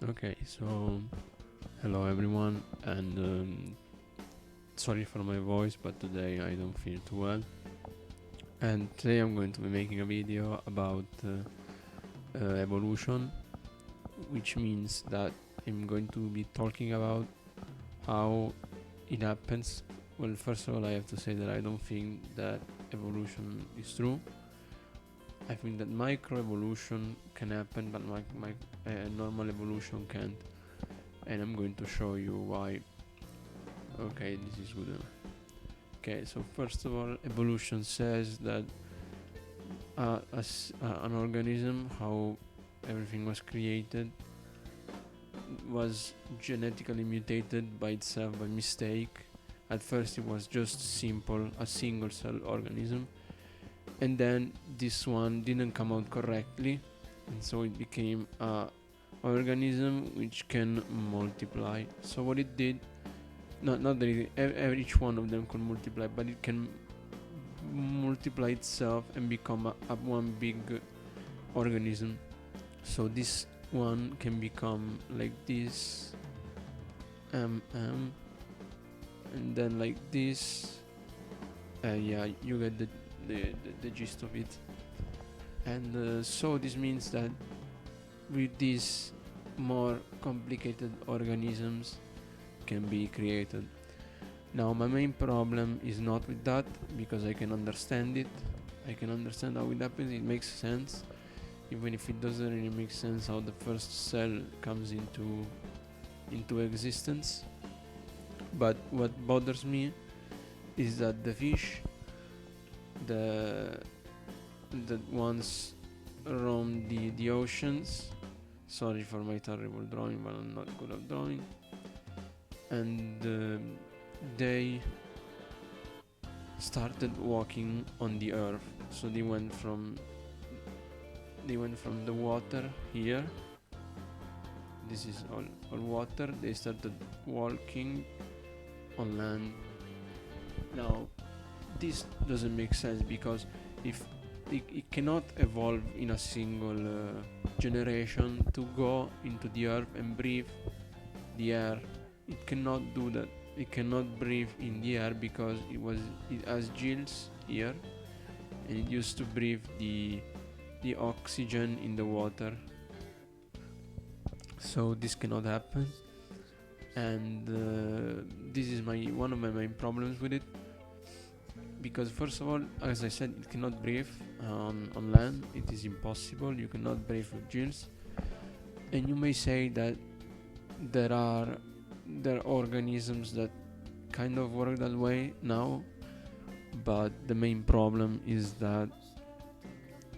Okay, so hello everyone, and sorry for my voice, but today I don't feel too well. And today I'm going to be making a video about evolution, which means that I'm going to be talking about how it happens. Well, first of all, I have to say that I don't think that evolution is true. I think that microevolution can happen, but normal evolution can't. And I'm going to show you why. Okay, this is good enough. Okay, so first of all, evolution says that an organism, how everything was created, was genetically mutated by itself by mistake. At first, it was just simple, a single cell organism, and then this one didn't come out correctly, and so it became a organism which can multiply. So what it did, not that each one of them could multiply, but it can multiply itself and become a one big organism. So this one can become like this, and then like this. Yeah, you get the gist of it. And so this means that with these more complicated organisms can be created. Now my main problem is not with that, because I can understand it. I can understand how it happens, it makes sense, even if it doesn't really make sense how the first cell comes into existence. But what bothers me is that the fish that once roamed the oceans, sorry for my terrible drawing, but I'm not good at drawing, and they started walking on the earth. So they went from the water here. This is all water. They started walking on land. Now this doesn't make sense, because if it cannot evolve in a single generation to go into the earth and breathe the air. It cannot do that. It cannot breathe in the air because it has gills here, and it used to breathe the oxygen in the water. So this cannot happen, and this is one of my main problems with it. Because first of all, as I said, it cannot breathe on land. It is impossible. You cannot breathe with gills. And you may say that there are organisms that kind of work that way now, but the main problem is that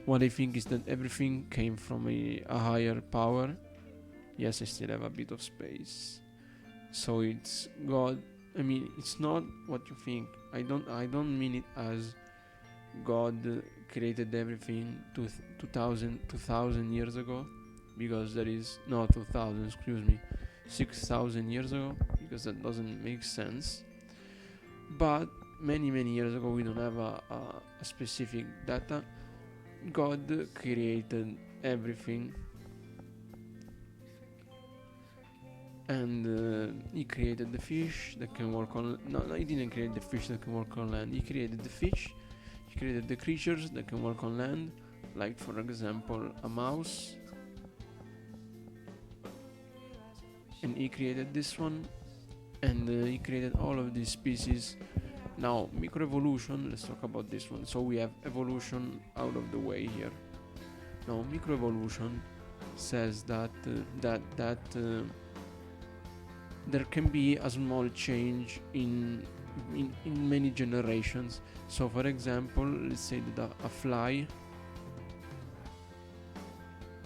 what I think is that everything came from a higher power. Yes, I still have a bit of space. So it's God. I mean, it's not what you think. I don't mean it as God created everything 2000 years ago, because there is no 2000, excuse me, 6,000 years ago, because that doesn't make sense. But many years ago, we don't have a specific data. God created everything, and he created the fish that can walk on. No, he didn't create the fish that can walk on land. He created the fish. He created the creatures that can walk on land, like for example a mouse. And he created this one, and he created all of these species. Now microevolution, let's talk about this one. So we have evolution out of the way here. Now microevolution says that there can be a small change in many generations. So for example, let's say that a fly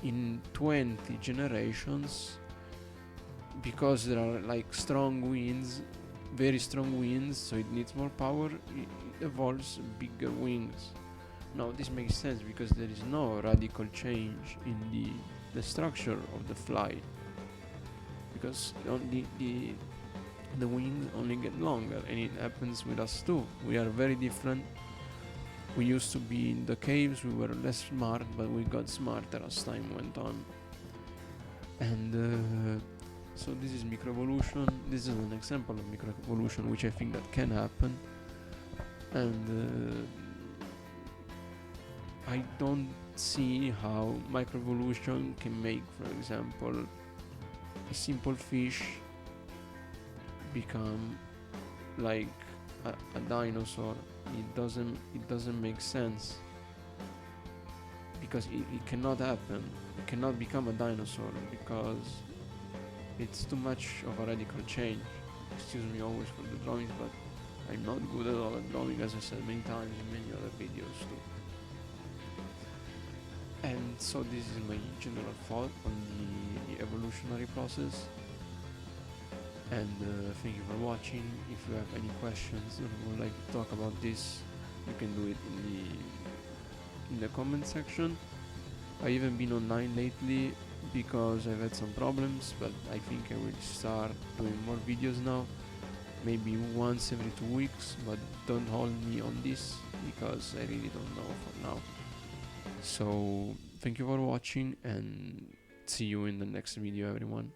in 20 generations, because there are like strong winds, very strong winds, so it needs more power, it evolves bigger wings. Now this makes sense because there is no radical change in the structure of the fly, because the wings only get longer, and it happens with us too. We are very different. We used to be in the caves, we were less smart, but we got smarter as time went on. And so this is microevolution. This is an example of microevolution which I think that can happen. And I don't see how microevolution can make, for example, a simple fish become like a dinosaur. It doesn't make sense, because it cannot happen. It cannot become a dinosaur because it's too much of a radical change. Excuse me always for the drawings, but I'm not good at all at drawing, as I said many times in many other videos too. And so this is my general thought on the evolutionary process. And thank you for watching. If you have any questions or would like to talk about this, you can do it in the comment section. I haven't been online lately because I've had some problems, but I think I will start doing more videos now, maybe once every 2 weeks, but don't hold me on this because I really don't know for now. So thank you for watching, and see you in the next video, everyone.